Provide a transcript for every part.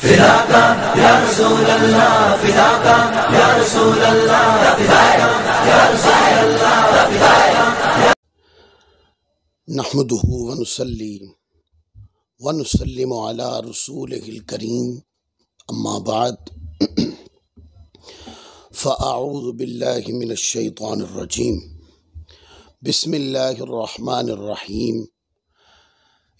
فداک یا رسول اللہ، فداک یا رسول اللہ، فداک یا رسول اللہ، فداک. نحمده ونصلي ونسلم على رسوله الكريم اما بعد فاعوذ بالله من الشيطان الرجيم. بسم الله الرحمن الرحيم.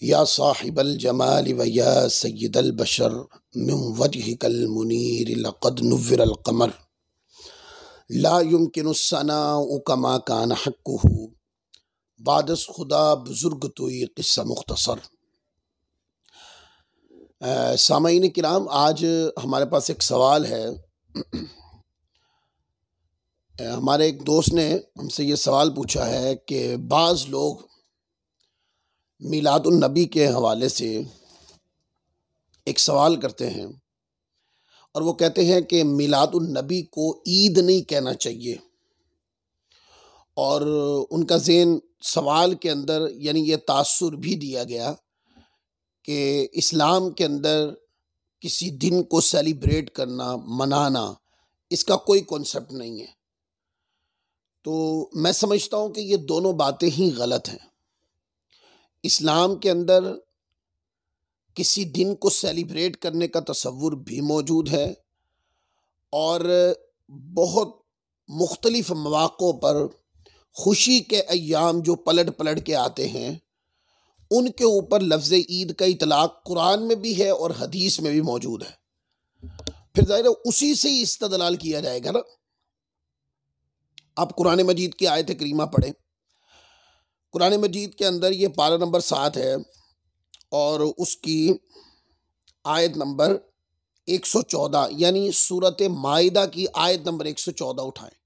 یا صاحب الجمال و یا سید البشر من وجهك المنیر لقد نور القمر لا يمكن الثناء كما كان حقه بعد از خدا بزرگ توئی قصہ مختصر. سامعین کرام، آج ہمارے پاس ایک سوال ہے. ہمارے ایک دوست نے ہم سے یہ سوال پوچھا ہے کہ بعض لوگ میلاد النبی کے حوالے سے ایک سوال کرتے ہیں اور وہ کہتے ہیں کہ میلاد النبی کو عید نہیں کہنا چاہیے، اور ان کا ذہن سوال کے اندر یعنی یہ تاثر بھی دیا گیا کہ اسلام کے اندر کسی دن کو سیلیبریٹ کرنا، منانا، اس کا کوئی کانسیپٹ نہیں ہے. تو میں سمجھتا ہوں کہ یہ دونوں باتیں ہی غلط ہیں. اسلام کے اندر کسی دن کو سیلیبریٹ کرنے کا تصور بھی موجود ہے، اور بہت مختلف مواقع پر خوشی کے ایام جو پلٹ کے آتے ہیں ان کے اوپر لفظ عید کا اطلاق قرآن میں بھی ہے اور حدیث میں بھی موجود ہے. پھر ظاہر ہے اسی سے ہی استدلال کیا جائے گا نا. آپ قرآن مجید کی آیت کریمہ پڑھیں. قرآن مجید کے اندر یہ پارہ نمبر 7 ہے اور اس کی آیت نمبر 114 یعنی سورۃ مائدہ کی آیت نمبر 114 اٹھائیں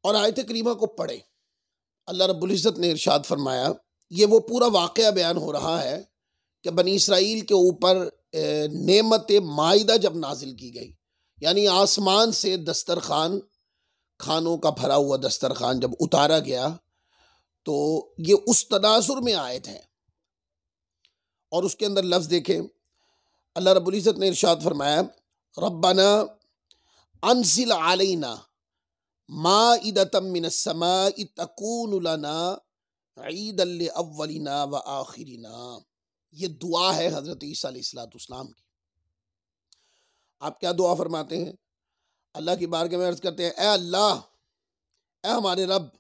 اور آیت کریمہ کو پڑھیں. اللہ رب العزت نے ارشاد فرمایا، یہ وہ پورا واقعہ بیان ہو رہا ہے کہ بنی اسرائیل کے اوپر نعمت مائدہ جب نازل کی گئی، یعنی آسمان سے دسترخوان، کھانوں کا بھرا ہوا دسترخوان جب اتارا گیا تو یہ اس تناظر میں آیت ہے. اور اس کے اندر لفظ دیکھیں، اللہ رب العزت نے ارشاد فرمایا، ربنا انزل علینا مائدۃ من السماء تکون لنا عیدا لاولنا وآخرنا. یہ دعا ہے حضرت عیسیٰ علیہ السلام کی. آپ کیا دعا فرماتے ہیں؟ اللہ کی بارگاہ میں عرض کرتے ہیں، اے اللہ، اے ہمارے رب،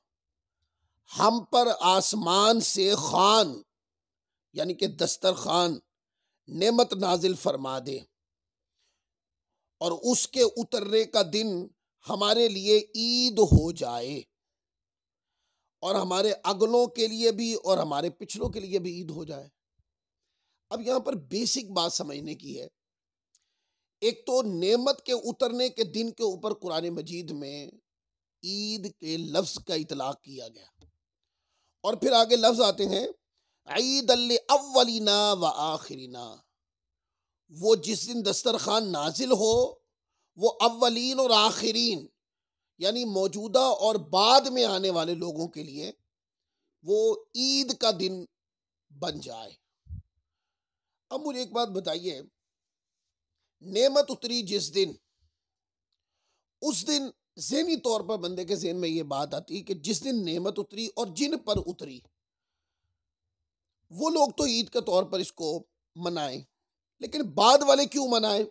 ہم پر آسمان سے خوان یعنی کہ دسترخوان نعمت نازل فرما دے، اور اس کے اترنے کا دن ہمارے لیے عید ہو جائے، اور ہمارے اگلوں کے لیے بھی اور ہمارے پچھلوں کے لیے بھی عید ہو جائے. اب یہاں پر بیسک بات سمجھنے کی ہے. ایک تو نعمت کے اترنے کے دن کے اوپر قرآن مجید میں عید کے لفظ کا اطلاق کیا گیا، اور پھر آگے لفظ آتے ہیں عید لاولنا وآخرنا. وہ جس دن دسترخوان نازل ہو وہ اولین اور آخرین یعنی موجودہ اور بعد میں آنے والے لوگوں کے لیے وہ عید کا دن بن جائے. اب مجھے ایک بات بتائیے، نعمت اتری جس دن، اس دن ذہنی طور پر بندے کے ذہن میں یہ بات آتی کہ جس دن نعمت اتری اور جن پر اتری وہ لوگ تو عید کے طور پر اس کو منائیں، لیکن بعد والے کیوں منائیں؟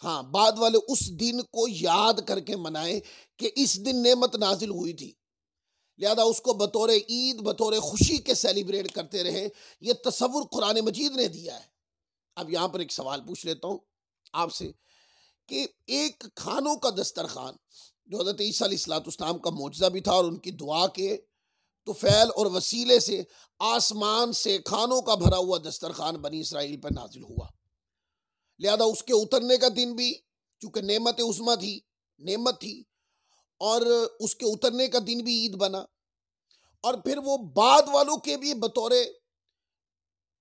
ہاں، بعد والے اس دن کو یاد کر کے منائیں کہ اس دن نعمت نازل ہوئی تھی، لہذا اس کو بطور عید، بطور خوشی کے سیلیبریٹ کرتے رہے. یہ تصور قرآن مجید نے دیا ہے. اب یہاں پر ایک سوال پوچھ لیتا ہوں آپ سے کہ ایک کھانوں کا دسترخوان جو حضرت عیسیٰ علیہ السلام کا معجزہ بھی تھا، اور ان کی دعا کے طفیل اور وسیلے سے آسمان سے کھانوں کا بھرا ہوا دسترخوان بنی اسرائیل پر نازل ہوا، لہذا اس کے اترنے کا دن بھی چونکہ نعمت عظمیٰ تھی، نعمت تھی، اور اس کے اترنے کا دن بھی عید بنا. اور پھر وہ بعد والوں کے بھی بطور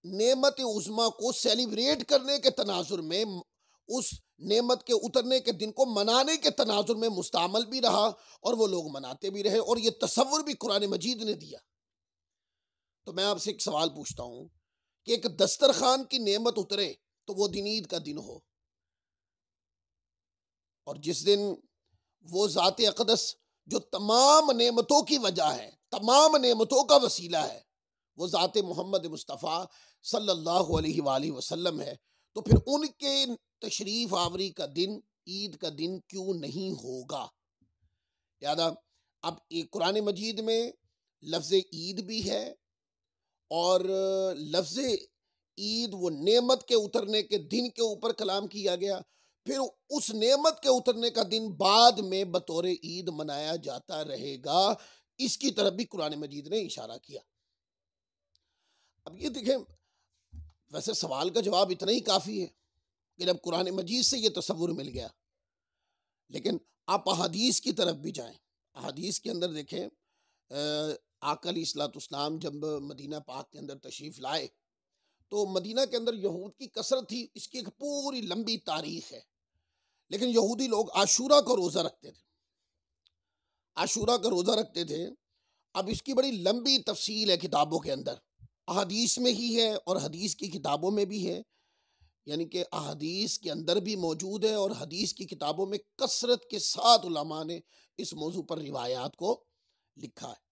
نعمت عظمیٰ کو سیلیبریٹ کرنے کے تناظر میں اس نعمت کے اترنے کے دن کو منانے کے تناظر میں مستعمل بھی رہا، اور وہ لوگ مناتے بھی رہے، اور یہ تصور بھی قرآن مجید نے دیا. تو میں آپ سے ایک سوال پوچھتا ہوں کہ ایک دسترخوان کی نعمت اترے تو وہ دن عید کا دن ہو، اور جس دن وہ ذات اقدس جو تمام نعمتوں کی وجہ ہے، تمام نعمتوں کا وسیلہ ہے، وہ ذات محمد مصطفیٰ صلی اللہ علیہ وآلہ وسلم ہے، تو پھر ان کے تشریف آوری کا دن عید کا دن کیوں نہیں ہوگا؟ لہذا اب ایک قرآن مجید میں لفظ عید بھی ہے، اور لفظ عید وہ نعمت کے اترنے کے دن کے اوپر کلام کیا گیا، پھر اس نعمت کے اترنے کا دن بعد میں بطور عید منایا جاتا رہے گا، اس کی طرف بھی قرآن مجید نے اشارہ کیا۔ اب یہ دیکھیں، ویسے سوال کا جواب اتنا ہی کافی ہے کہ جب قرآن مجید سے یہ تصور مل گیا، لیکن آپ احادیث کی طرف بھی جائیں۔ احادیث کے اندر دیکھیں، آقا علیہ الصلوۃ والسلام جب مدینہ پاک کے اندر تشریف لائے تو مدینہ کے اندر یہود کی کثرت تھی، اس کی ایک پوری لمبی تاریخ ہے، لیکن یہودی لوگ عاشورہ کو روزہ رکھتے تھے، عاشورہ کا روزہ رکھتے تھے۔ اب اس کی بڑی لمبی تفصیل ہے کتابوں کے اندر، احادیث میں ہی ہے اور حدیث کی کتابوں میں بھی ہے، یعنی کہ احادیث کے اندر بھی موجود ہے اور حدیث کی کتابوں میں کثرت کے ساتھ علماء نے اس موضوع پر روایات کو لکھا ہے،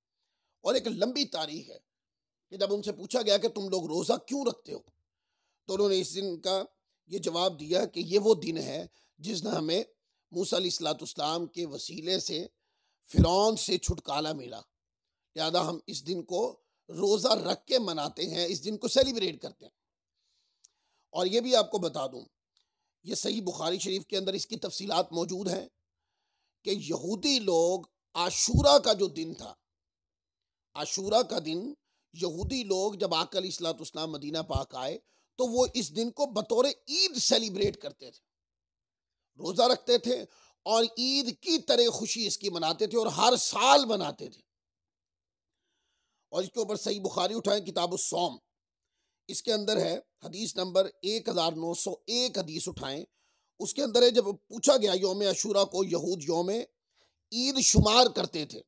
اور ایک لمبی تاریخ ہے کہ جب ان سے پوچھا گیا کہ تم لوگ روزہ کیوں رکھتے ہو، تو انہوں نے اس دن کا یہ جواب دیا کہ یہ وہ دن ہے جس نے ہمیں موسیٰ علیہ الصلوۃ والسلام کے وسیلے سے فرعون سے چھٹکارا ملا، لہذا ہم اس دن کو روزہ رکھ کے مناتے ہیں، اس دن کو سیلیبریٹ کرتے ہیں۔ اور یہ بھی آپ کو بتا دوں، یہ صحیح بخاری شریف کے اندر اس کی تفصیلات موجود ہیں کہ یہودی لوگ عاشورہ کا جو دن تھا، عاشورہ کا دن یہودی لوگ جب آقا علیہ الصلوۃ والسلام مدینہ پاک آئے تو وہ اس دن کو بطور عید سیلیبریٹ کرتے تھے، روزہ رکھتے تھے اور عید کی طرح خوشی اس کی مناتے تھے اور ہر سال مناتے تھے۔ اور اس کے اوپر صحیح بخاری اٹھائیں، کتاب الصوم، اس کے اندر ہے حدیث نمبر 1901 حدیث اٹھائیں، اس کے اندر ہے جب پوچھا گیا یوم عاشورہ کو یہود یوم عید شمار کرتے تھے،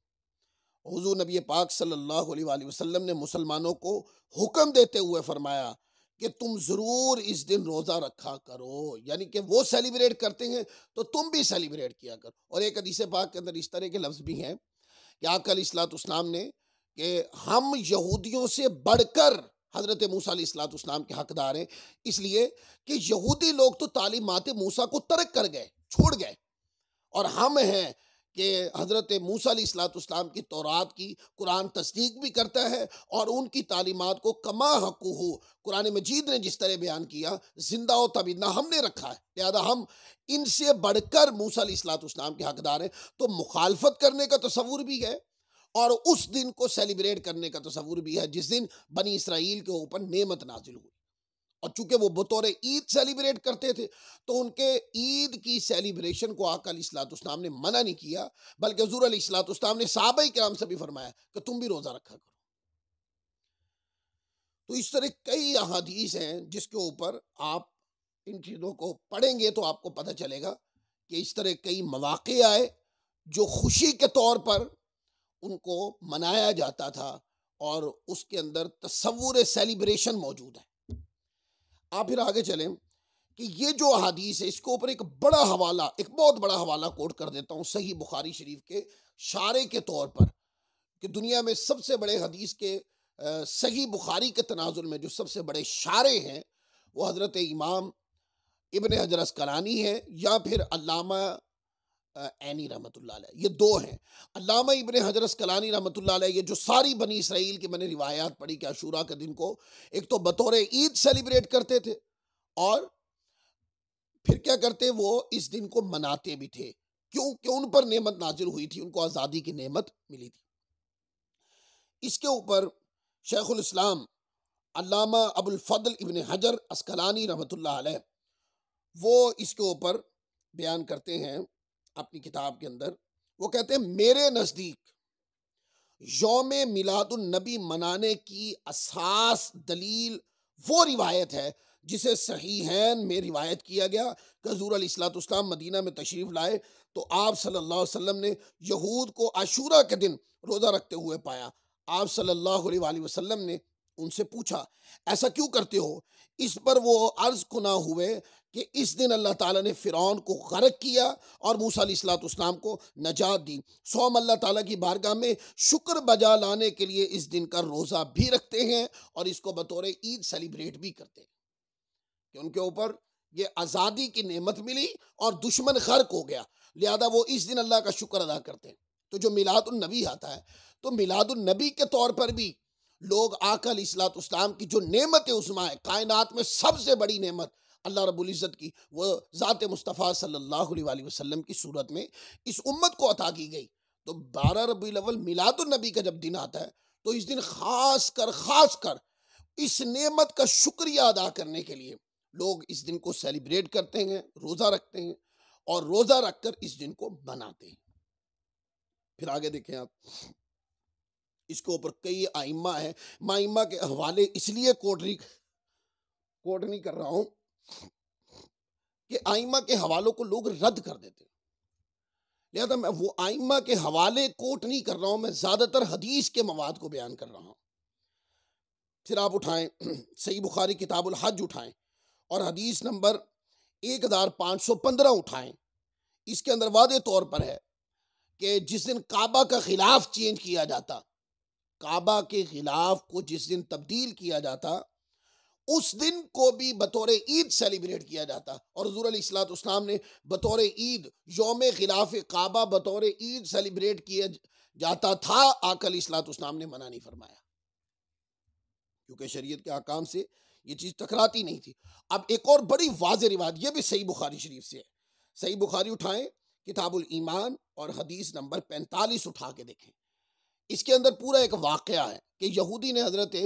حضور نبی پاک صلی اللہ علیہ وآلہ وسلم نے مسلمانوں کو حکم دیتے ہوئے فرمایا کہ تم ضرور اس دن روزہ رکھا کرو، یعنی کہ وہ سیلیبریٹ کرتے ہیں تو تم بھی سیلیبریٹ کیا کرو۔ اور ایک حدیث پاک کے اندر اس طرح کے لفظ بھی ہیں کہ آقا علیہ الصلوۃ والسلام نے کہ ہم یہودیوں سے بڑھ کر حضرت موسیٰ علیہ الصلوۃ والسلام کے حقدار ہیں، اس لیے کہ یہودی لوگ تو تعلیمات موسیٰ کو ترک کر گئے، چھوڑ گئے، اور ہم ہیں کہ حضرت موسیٰ علیہ الصلوۃ والسلام کی تورات کی قرآن تصدیق بھی کرتا ہے، اور ان کی تعلیمات کو کما حقہ قرآن مجید نے جس طرح بیان کیا زندہ و تابندہ ہم نے رکھا ہے، لہذا ہم ان سے بڑھ کر موسیٰ علیہ الصلوۃ والسلام کے حقدار ہیں۔ تو مخالفت کرنے کا تصور بھی ہے اور اس دن کو سیلیبریٹ کرنے کا تصور بھی ہے جس دن بنی اسرائیل کے اوپر نعمت نازل ہوئی، اور چونکہ وہ بطور عید سیلیبریٹ کرتے تھے تو ان کے عید کی سیلیبریشن کو آقا علیہ الصلوۃ والسلام نے منع نہیں کیا، بلکہ حضور علیہ الصلوۃ والسلام نے صحابہ کرام سے بھی فرمایا کہ تم بھی روزہ رکھا کرو۔ تو اس طرح کئی احادیث ہیں جس کے اوپر آپ ان چیزوں کو پڑھیں گے تو آپ کو پتہ چلے گا کہ اس طرح کئی مواقع آئے جو خوشی کے طور پر ان کو منایا جاتا تھا، اور اس کے اندر تصور سیلیبریشن موجود ہے۔ آپ پھر آگے چلیں کہ یہ جو احادیث ہے اس کے اوپر ایک بہت بڑا حوالہ کوٹ کر دیتا ہوں صحیح بخاری شریف کے شارح کے طور پر، کہ دنیا میں سب سے بڑے حدیث کے صحیح بخاری کے تناظر میں جو سب سے بڑے شارح ہیں وہ حضرت امام ابن حجر اسقلانی ہے یا پھر علامہ عینی رحمۃ اللہ علیہ، یہ دو ہیں۔ علامہ ابن حجر اسقلانی رحمۃ اللہ علیہ یہ جو ساری بنی اسرائیل کی میں نے روایات پڑھی کہ عاشورہ کے دن کو ایک تو بطور عید سیلیبریٹ کرتے تھے، اور پھر کیا کرتے، وہ اس دن کو مناتے بھی تھے کیونکہ ان پر نعمت نازل ہوئی تھی، ان کو آزادی کی نعمت ملی تھی۔ اس کے اوپر شیخ الاسلام علامہ ابو الفضل ابن حجر اسقلانی رحمۃ اللہ علیہ وہ اس کے اوپر بیان کرتے ہیں اپنی کتاب کے اندر، وہ کہتے ہیں میرے نزدیک یوم میلاد النبی منانے کی اساس دلیل وہ روایت ہے جسے صحیحین میں روایت کیا گیا کہ حضور علیہ الصلوۃ والسلام مدینہ میں تشریف لائے تو آپ صلی اللہ علیہ وسلم نے یہود کو عاشورہ کے دن روزہ رکھتے ہوئے پایا۔ آپ صلی اللہ علیہ وآلہ وسلم نے ان سے پوچھا ایسا کیوں کرتے ہو؟ اس پر وہ عرض کنا ہوئے کہ اس دن اللہ تعالیٰ نے فرعون کو غرق کیا اور موسیٰ علیہ السلام کو نجات دی۔ ہم اللہ تعالیٰ کی بارگاہ میں شکر بجا لانے کے لیے اس دن کا روزہ بھی رکھتے ہیں اور اس کو بطور عید سیلیبریٹ بھی کرتے ہیں کہ ان کے اوپر یہ آزادی کی نعمت ملی اور دشمن غرق ہو گیا، لہذا وہ اس دن اللہ کا شکر ادا کرتے ہیں۔ تو جو میلاد النبی آتا ہے تو میلاد النبی کے طور پر بھی لوگ آقا علیہ السلام کی جو نعمت عظمیٰ ہے، کائنات میں سب سے بڑی نعمت اللہ رب العزت کی، وہ ذات مصطفیٰ صلی اللہ علیہ وآلہ وسلم کی صورت میں اس امت کو عطا کی گئی۔ تو 12 ربیع الاول میلاد النبی کا جب دن آتا ہے تو اس دن خاص کر اس نعمت کا شکریہ ادا کرنے کے لیے لوگ اس دن کو سیلیبریٹ کرتے ہیں، روزہ رکھتے ہیں اور روزہ رکھ کر اس دن کو مناتے ہیں۔ پھر آگے دیکھیں آپ، اس کے اوپر کئی ائمہ ہیں، میں ائمہ کے حوالے اس لیے کوٹ نہیں کر رہا ہوں کہ ائمہ کے حوالوں کو لوگ رد کر دیتے ہیں، لہذا میں وہ ائمہ کے حوالے کوٹ نہیں کر رہا ہوں، میں زیادہ تر حدیث کے مواد کو بیان کر رہا ہوں۔ پھر آپ اٹھائیں صحیح بخاری کتاب الحج اٹھائیں اور حدیث نمبر 1515 اٹھائیں، اس کے اندر واضح طور پر ہے کہ جس دن کعبہ کا غلاف چینج کیا جاتا، کعبہ کے غلاف کو جس دن تبدیل کیا جاتا، اس دن کو بھی بطور عید سیلیبریٹ کیا جاتا، اور حضور علیہ السلام نے بطور عید یوم غلاف کعبہ بطور عید سیلیبریٹ کیا جاتا تھا، آقا علیہ السلام نے منع نہیں فرمایا، کیونکہ شریعت کے احکام سے یہ چیز ٹکراتی نہیں تھی۔ اب ایک اور بڑی واضح روایت، یہ بھی صحیح بخاری شریف سے ہے، صحیح بخاری اٹھائیں کتاب الایمان اور حدیث نمبر 45 اٹھا کے دیکھیں، اس کے اندر پورا ایک واقعہ ہے کہ یہودی نے حضرت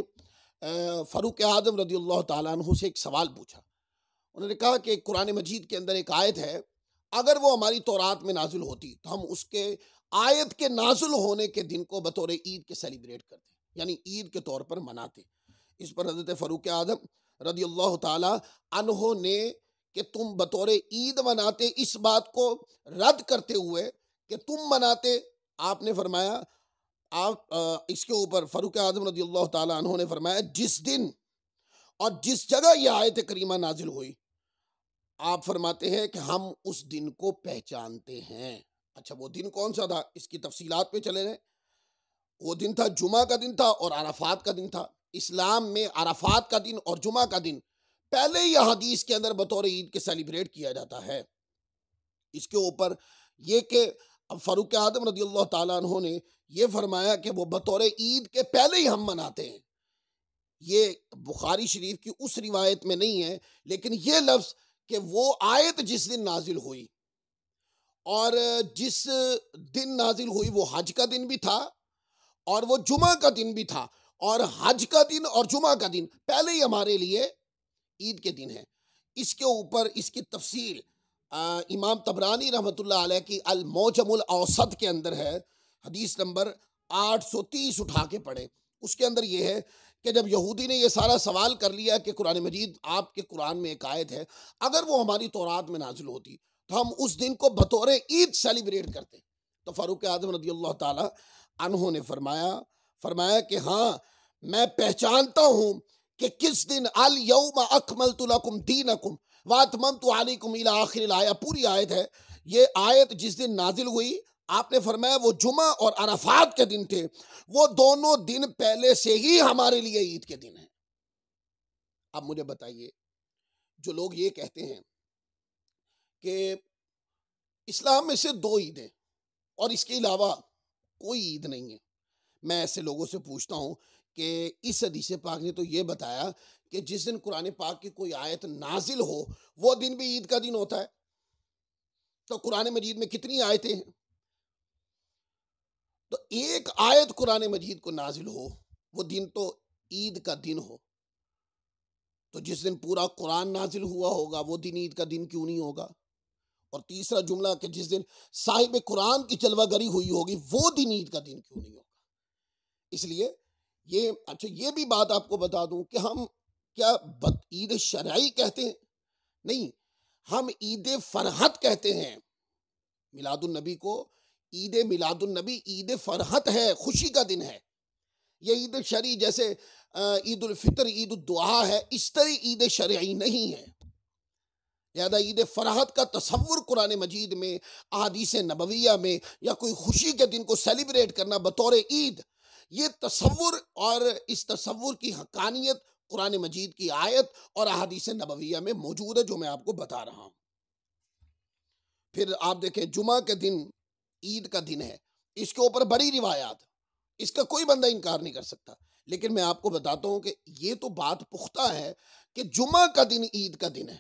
فاروق اعظم رضی اللہ تعالیٰ عنہ سے ایک سوال پوچھا۔ انہوں نے کہا کہ قرآن مجید کے اندر ایک آیت ہے، اگر وہ ہماری تورات میں نازل ہوتی تو ہم اس کے آیت کے نازل ہونے کے دن کو بطور عید کے سیلیبریٹ کرتے، یعنی عید کے طور پر مناتے۔ اس پر حضرت فاروق اعظم رضی اللہ تعالیٰ عنہ نے کہ تم بطور عید مناتے، اس بات کو رد کرتے ہوئے کہ تم مناتے، آپ نے فرمایا، آپ اس کے اوپر فاروق اعظم رضی اللہ تعالیٰ عنہ نے فرمایا جس دن اور جس جگہ یہ آیت کریمہ نازل ہوئی، آپ فرماتے ہیں کہ ہم اس دن کو پہچانتے ہیں۔ اچھا، وہ دن کون سا تھا؟ اس کی تفصیلات پہ چلے رہے۔ وہ دن تھا جمعہ کا دن تھا اور عرفات کا دن تھا۔ اسلام میں عرفات کا دن اور جمعہ کا دن پہلے ہی حدیث کے اندر بطور عید کے سیلیبریٹ کیا جاتا ہے۔ اس کے اوپر یہ کہ فاروق اعظم رضی اللہ تعالیٰ عنہ نے یہ فرمایا کہ وہ بطور عید کے پہلے ہی ہم مناتے ہیں، یہ بخاری شریف کی اس روایت میں نہیں ہے، لیکن یہ لفظ کہ وہ آیت جس دن نازل ہوئی اور جس دن نازل ہوئی وہ حج کا دن بھی تھا اور وہ جمعہ کا دن بھی تھا، اور حج کا دن اور جمعہ کا دن پہلے ہی ہمارے لیے عید کے دن ہے۔ اس کے اوپر اس کی تفصیل امام طبرانی رحمۃ اللہ علیہ کی المعجم الاوسط کے اندر ہے، حدیث نمبر 830 اٹھا کے پڑھیں۔ اس کے اندر یہ ہے کہ جب یہودی نے یہ سارا سوال کر لیا کہ قرآن مجید آپ کے قرآن میں ایک آیت ہے، اگر وہ ہماری تورات میں نازل ہوتی تو ہم اس دن کو بطور عید سیلیبریٹ کرتے، تو فاروق اعظم رضی اللہ تعالی عنہ نے فرمایا کہ ہاں میں پہچانتا ہوں کہ کس دن الیوم اکملت لکم دینکم واتممت علیکم الی آخر الآیہ، پوری آیت ہے۔ یہ آیت جس دن نازل ہوئی، آپ نے فرمایا وہ جمعہ اور عرفات کے دن تھے، وہ دونوں دن پہلے سے ہی ہمارے لیے عید کے دن ہیں۔ اب مجھے بتائیے، جو لوگ یہ کہتے ہیں کہ اسلام میں سے 2 عیدیں اور اس کے علاوہ کوئی عید نہیں ہے، میں ایسے لوگوں سے پوچھتا ہوں کہ اس حدیث پاک نے تو یہ بتایا کہ جس دن قرآن پاک کی کوئی آیت نازل ہو وہ دن بھی عید کا دن ہوتا ہے، تو قرآن مجید میں کتنی آیتیں ہیں؟ تو ایک آیت قرآن مجید کو نازل ہو وہ دن تو عید کا دن ہو، تو جس دن پورا قرآن نازل ہوا ہوگا وہ دن عید کا دن کیوں نہیں ہوگا؟ اور تیسرا جملہ کہ جس دن صاحب قرآن کی جلوہ گری ہوئی ہوگی وہ دن عید کا دن کیوں نہیں ہوگا؟ اس لیے یہ بھی بات آپ کو بتا دوں کہ ہم کیا عید شرعی کہتے ہیں؟ نہیں، ہم عید فرحت کہتے ہیں۔ میلاد النبی کو عید میلاد النبی عید فرحت ہے، خوشی کا دن ہے، یہ عید شرعی جیسے عید الفطر عید الدعا ہے، اس طرح عید شرعی نہیں ہے۔ لہذا عید فرحت کا تصور قرآن مجید میں، احادیث نبویہ میں، یا کوئی خوشی کے دن کو سیلیبریٹ کرنا بطور عید، یہ تصور اور اس تصور کی حقانیت قرآن مجید کی آیت اور احادیث نبویہ میں موجود ہے، جو میں آپ کو بتا رہا ہوں۔ پھر آپ دیکھیں جمعہ کے دن عید کا دن ہے، اس کے اوپر بڑی روایات، اس کا کوئی بندہ انکار نہیں کر سکتا، لیکن میں آپ کو بتاتا ہوں کہ یہ تو بات پختہ ہے کہ جمعہ کا دن عید کا دن ہے۔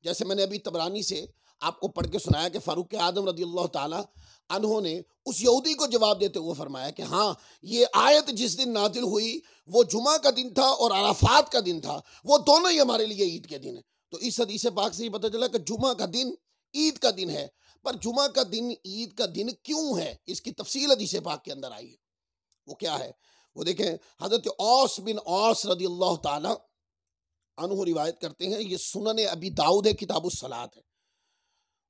جیسے میں نے ابھی طبرانی سے آپ کو پڑھ کے سنایا کہ فاروق اعظم رضی اللہ تعالی عنہ نے اس یہودی کو جواب دیتے ہوئے فرمایا کہ ہاں، یہ آیت جس دن نازل ہوئی وہ جمعہ کا دن تھا اور عرفات کا دن تھا، وہ دونوں ہی ہمارے لیے عید کے دن ہیں۔ تو اس حدیث پاک سے یہ پتہ چلا کہ جمعہ کا دن عید کا دن ہے، پر جمعہ کا دن عید کا دن کیوں ہے، اس کی تفصیل حدیث پاک کے اندر آئی ہے۔ وہ کیا ہے؟ وہ دیکھیں، حضرت اوس بن اوس رضی اللہ تعالی عنہ روایت کرتے ہیں، یہ سنن ابی داؤد ہے، کتاب الصلاۃ ہے،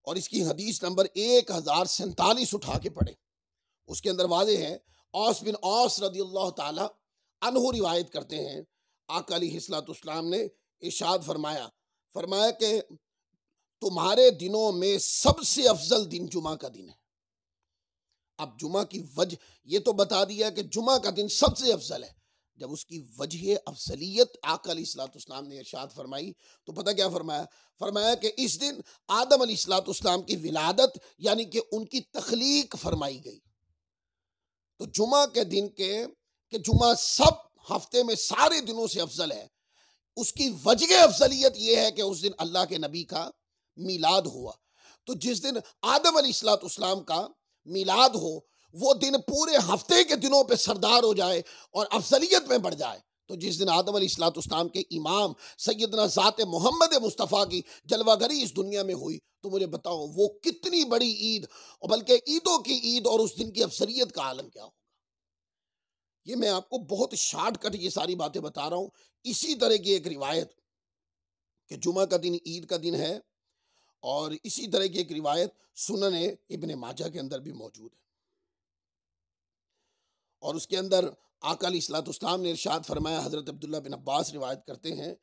اور اس کی حدیث نمبر 1047 اٹھا کے پڑھیں، اس کے اندر واضح ہے۔ اوس بن اوس رضی اللہ تعالی عنہ روایت کرتے ہیں، آقا علیہ الصلوۃ والسلام نے ارشاد فرمایا کہ تمہارے دنوں میں سب سے افضل دن جمعہ کا دن ہے۔ اب جمعہ کی وجہ یہ تو بتا دیا کہ جمعہ کا دن سب سے افضل ہے، جب اس کی وجہ افضلیت آقا علیہ الصلوۃ والسلام نے ارشاد فرمائی تو پتہ کیا فرمایا کہ اس دن آدم علیہ الصلوۃ والسلام کی ولادت یعنی کہ ان کی تخلیق فرمائی گئی۔ تو جمعہ کے دن کہ جمعہ سب ہفتے میں سارے دنوں سے افضل ہے، اس کی وجہ افضلیت یہ ہے کہ اس دن اللہ کے نبی کا میلاد ہوا۔ تو جس دن آدم علیہ الصلوۃ والسلام کا میلاد ہو، وہ دن پورے ہفتے کے دنوں پہ سردار ہو جائے اور افضلیت میں بڑھ جائے، تو جس دن آدم علیہ الصلوۃ والسلام کے امام سیدنا ذات محمد مصطفیٰ کی جلوہ گری اس دنیا میں ہوئی، تو مجھے بتاؤ وہ کتنی بڑی عید، اور بلکہ عیدوں کی عید اور اس دن کی افضلیت کا عالم کیا ہوگا۔ یہ میں آپ کو بہت شارٹ کٹ یہ ساری باتیں بتا رہا ہوں۔ اسی طرح کی ایک روایت کہ جمعہ کا دن عید کا دن ہے، اور اسی طرح کی ایک روایت سنن ابن ماجہ کے اندر بھی موجود ہے، اور اس کے اندر آقا علیہ الصلوۃ والسلام نے ارشاد فرمایا، حضرت عبداللہ بن عباس روایت کرتے ہیں،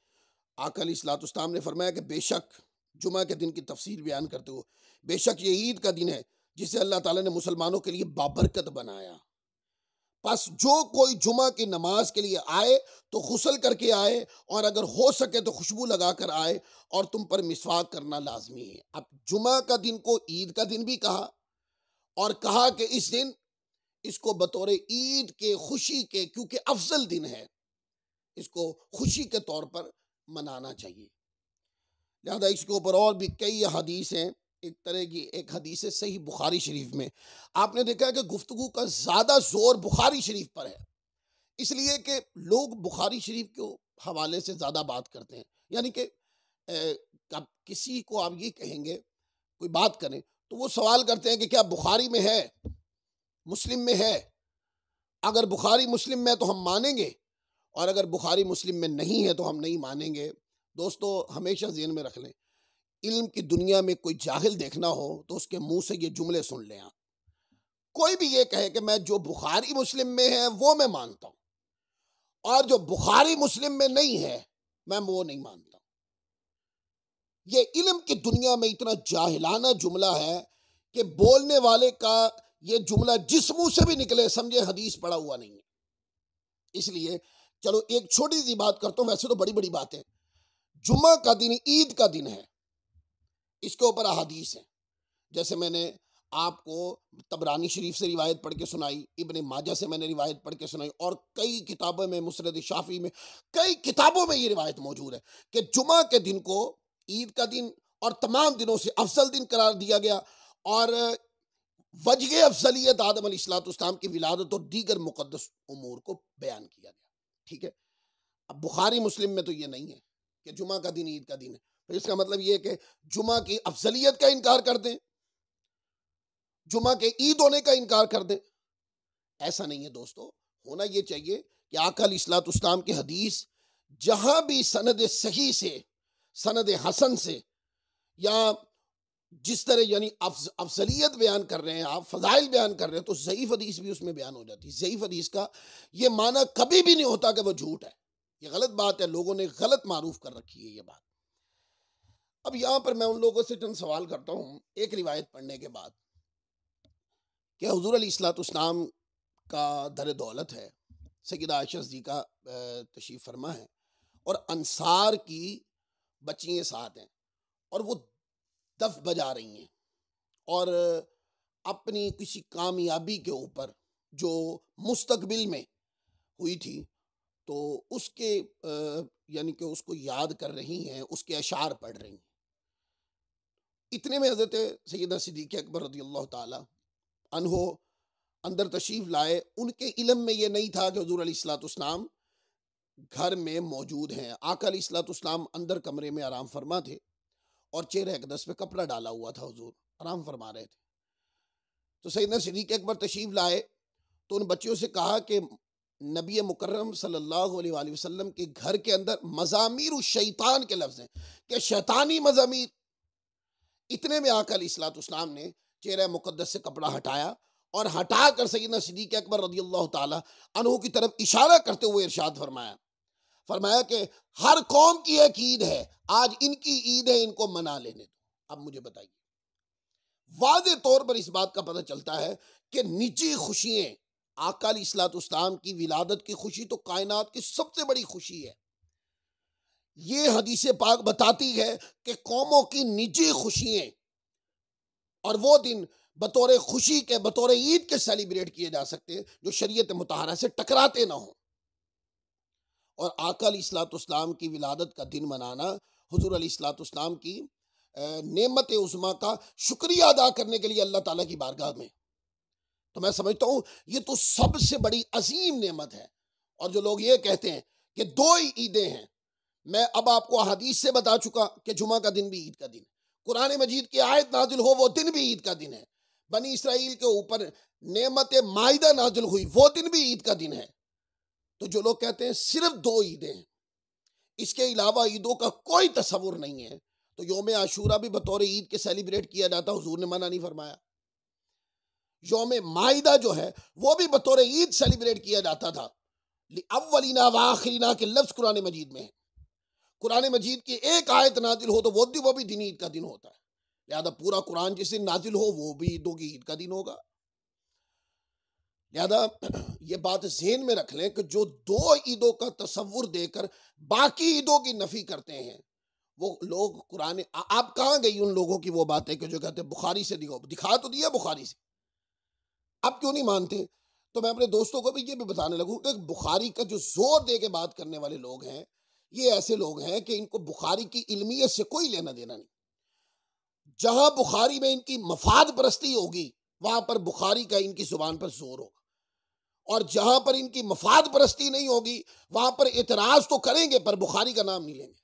آقا علیہ الصلوۃ والسلام نے فرمایا کہ بے شک، جمعہ کے دن کی تفصیل بیان کرتے ہوئے، بے شک یہ عید کا دن ہے جسے اللہ تعالیٰ نے مسلمانوں کے لیے بابرکت بنایا، پس جو کوئی جمعہ کی نماز کے لیے آئے تو غسل کر کے آئے، اور اگر ہو سکے تو خوشبو لگا کر آئے، اور تم پر مسواک کرنا لازمی ہے۔ اب جمعہ کا دن کو عید کا دن بھی کہا، اور کہا کہ اس دن اس کو بطور عید کے، خوشی کے، کیونکہ افضل دن ہے، اس کو خوشی کے طور پر منانا چاہیے۔ لہذا اس کے اوپر اور بھی کئی حدیث ہیں۔ ایک طرح کی ایک حدیث ہے صحیح بخاری شریف میں، آپ نے دیکھا کہ گفتگو کا زیادہ زور بخاری شریف پر ہے، اس لیے کہ لوگ بخاری شریف کے حوالے سے زیادہ بات کرتے ہیں، یعنی کہ کسی کو آپ یہ کہیں گے کوئی بات کریں تو وہ سوال کرتے ہیں کہ کیا بخاری میں ہے، مسلم میں ہے؟ اگر بخاری مسلم میں تو ہم مانیں گے، اور اگر بخاری مسلم میں نہیں ہے تو ہم نہیں مانیں گے۔ دوستو ہمیشہ ذہن میں رکھ لیں، علم کی دنیا میں کوئی جاہل دیکھنا ہو تو اس کے منہ سے یہ جملے سن لیں آپ۔ کوئی بھی یہ کہے کہ میں جو بخاری مسلم میں ہے وہ میں مانتا ہوں، اور جو بخاری مسلم میں نہیں ہے میں وہ نہیں مانتا ہوں، یہ علم کی دنیا میں اتنا جاہلانہ جملہ ہے کہ بولنے والے کا یہ جملہ جس منہ سے بھی نکلے سمجھے حدیث پڑھا ہوا نہیں ہے۔ اس لیے چلو ایک چھوٹی سی بات کرتا ہوں، ویسے تو بڑی بڑی باتیں۔ جمعہ کا دن عید کا دن ہے، اس کے اوپر احادیث ہیں، جیسے میں نے آپ کو طبرانی شریف سے روایت پڑھ کے سنائی، ابن ماجہ سے میں نے روایت پڑھ کے سنائی، اور کئی کتابوں میں، مسند شافعی میں، کئی کتابوں میں یہ روایت موجود ہے کہ جمعہ کے دن کو عید کا دن اور تمام دنوں سے افضل دن قرار دیا گیا، اور وجہ افضلیت آدم علیہ الصلوۃ والسلام کی ولادت اور دیگر مقدس امور کو بیان کیا گیا۔ ٹھیک ہے، اب بخاری مسلم میں تو یہ نہیں ہے کہ جمعہ کا دن عید کا دن ہے، پھر اس کا مطلب یہ کہ جمعہ کی افضلیت کا انکار کر دیں، جمعہ کے عید ہونے کا انکار کر دیں، ایسا نہیں ہے دوستو۔ ہونا یہ چاہیے کہ آقا علیہ الصلوۃ والسلام کی حدیث جہاں بھی سند صحیح سے، سند حسن سے، یا جس طرح یعنی افضلیت بیان کر رہے ہیں آپ، فضائل بیان کر رہے ہیں، تو ضعیف حدیث بھی اس میں بیان ہو جاتی ہے۔ ضعیف حدیث کا یہ معنی کبھی بھی نہیں ہوتا کہ وہ جھوٹ ہے، یہ غلط بات ہے، لوگوں نے غلط معروف کر رکھی ہے یہ بات۔ اب یہاں پر میں ان لوگوں سے چند سوال کرتا ہوں ایک روایت پڑھنے کے بعد، کہ حضور علیہ الصلوۃ والسلام کا در دولت ہے، سیدہ عائشہ صدیقہ تشریف فرما ہے، اور انصار کی بچیاں ساتھ ہیں، اور وہ دف بجا رہی ہیں، اور اپنی کسی کامیابی کے اوپر جو مستقبل میں ہوئی تھی تو اس کے یعنی کہ اس کو یاد کر رہی ہیں، اس کے اشعار پڑھ رہی ہیں۔ اتنے میں حضرت سیدہ صدیقہ اکبر رضی اللہ تعالی عنہ اندر تشریف لائے۔ ان کے علم میں یہ نہیں تھا کہ حضور علیہ الصلوۃ والسلام گھر میں موجود ہیں۔ آقا علیہ الصلوۃ والسلام اندر کمرے میں آرام فرما تھے، اور چہرہ اقدس پہ کپڑا ڈالا ہوا تھا، حضور آرام فرما رہے تھے۔ تو سیدنا صدیق اکبر تشریف لائے تو ان بچیوں سے کہا کہ نبی مکرم صلی اللہ علیہ وآلہ وسلم کے گھر کے اندر مزامیر الشیطان کے لفظ ہیں، کہ شیطانی مزامیر۔ اتنے میں آقا علیہ الصلوۃ والسلام نے چہرہ مقدس سے کپڑا ہٹایا، اور ہٹا کر سیدنا صدیق اکبر رضی اللہ تعالی عنہ کی طرف اشارہ کرتے ہوئے ارشاد فرمایا کہ ہر قوم کی ایک عید ہے، آج ان کی عید ہے، ان کو منا لینے دو۔ اب مجھے بتائیے، واضح طور پر اس بات کا پتہ چلتا ہے کہ نجی خوشیاں، آقا علیہ الصلوۃ والسلام کی ولادت کی خوشی تو کائنات کی سب سے بڑی خوشی ہے۔ یہ حدیث پاک بتاتی ہے کہ قوموں کی نجی خوشیاں اور وہ دن بطور خوشی کے، بطور عید کے سیلیبریٹ کیے جا سکتے ہیں جو شریعت مطہرہ سے ٹکراتے نہ ہوں۔ اور آقا علیہ الصلوۃ والسلام کی ولادت کا دن منانا حضور علیہ الصلوۃ والسلام کی نعمت عظمیٰ کا شکریہ ادا کرنے کے لیے اللہ تعالیٰ کی بارگاہ میں، تو میں سمجھتا ہوں یہ تو سب سے بڑی عظیم نعمت ہے۔ اور جو لوگ یہ کہتے ہیں کہ دو ہی عیدیں ہیں، میں اب آپ کو حدیث سے بتا چکا کہ جمعہ کا دن بھی عید کا دن، قرآن مجید کی آیت نازل ہو وہ دن بھی عید کا دن ہے، بنی اسرائیل کے اوپر نعمت مائدہ نازل ہوئی وہ دن بھی عید کا دن ہے۔ تو جو لوگ کہتے ہیں صرف دو عیدیں ہیں، اس کے علاوہ عیدوں کا کوئی تصور نہیں ہے، تو یوم عاشورہ بھی بطور عید کے سیلیبریٹ کیا جاتا، حضور نے منع نہیں فرمایا۔ یوم مائدہ جو ہے وہ بھی بطور عید سیلیبریٹ کیا جاتا تھا۔ اولینا و آخرینا کے لفظ قرآن مجید میں ہے، قرآن مجید کی ایک آیت نازل ہو تو وہ بھی دن عید کا دن ہوتا ہے، لہذا پورا قرآن جس دن نازل ہو وہ بھی عیدوں کی عید کا دن ہوگا۔ لہذا یہ بات ذہن میں رکھ لیں کہ جو دو عیدوں کا تصور دے کر باقی عیدوں کی نفی کرتے ہیں وہ لوگ قرآن، آپ کہاں گئی ان لوگوں کی وہ باتیں کہ جو کہتے ہیں بخاری سے دکھا تو دیا بخاری سے، اب کیوں نہیں مانتے؟ تو میں اپنے دوستوں کو بھی یہ بھی بتانے لگوں کہ بخاری کا جو زور دے کے بات کرنے والے لوگ ہیں یہ ایسے لوگ ہیں کہ ان کو بخاری کی علمیت سے کوئی لینا دینا نہیں۔ جہاں بخاری میں ان کی مفاد پرستی ہوگی وہاں پر بخاری کا ان کی زبان پر زور ہوگا، اور جہاں پر ان کی مفاد پرستی نہیں ہوگی وہاں پر اعتراض تو کریں گے پر بخاری کا نام نہیں لیں گے۔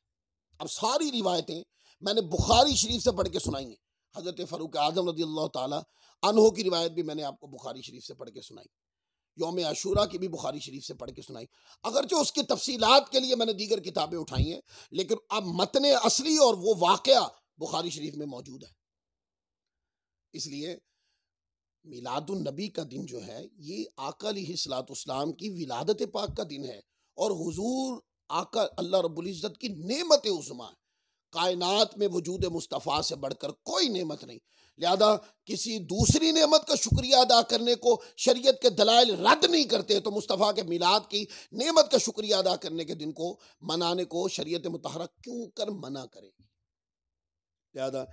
اب ساری روایتیں میں نے بخاری شریف سے پڑھ کے سنائی ہیں، حضرت فاروق اعظم رضی اللہ تعالی عنہ کی روایت بھی میں نے آپ کو بخاری شریف سے پڑھ کے سنائی، یوم عاشورہ کی بھی بخاری شریف سے پڑھ کے سنائی، اگرچہ اس کی تفصیلات کے لیے میں نے دیگر کتابیں اٹھائی ہیں، لیکن اب متن اصلی اور وہ واقعہ بخاری شریف میں موجود ہے۔ اس لیے میلاد النبی کا دن جو ہے یہ آقا علیہ الصلوۃ والسلام کی ولادت پاک کا دن ہے، اور حضور آقا اللہ رب العزت کی نعمت عظمیٰ ہے، کائنات میں وجود مصطفیٰ سے بڑھ کر کوئی نعمت نہیں، لہذا کسی دوسری نعمت کا شکریہ ادا کرنے کو شریعت کے دلائل رد نہیں کرتے، تو مصطفیٰ کے میلاد کی نعمت کا شکریہ ادا کرنے کے دن کو منانے کو شریعت مطہرہ کیوں کر منع کرے گی؟ لہذا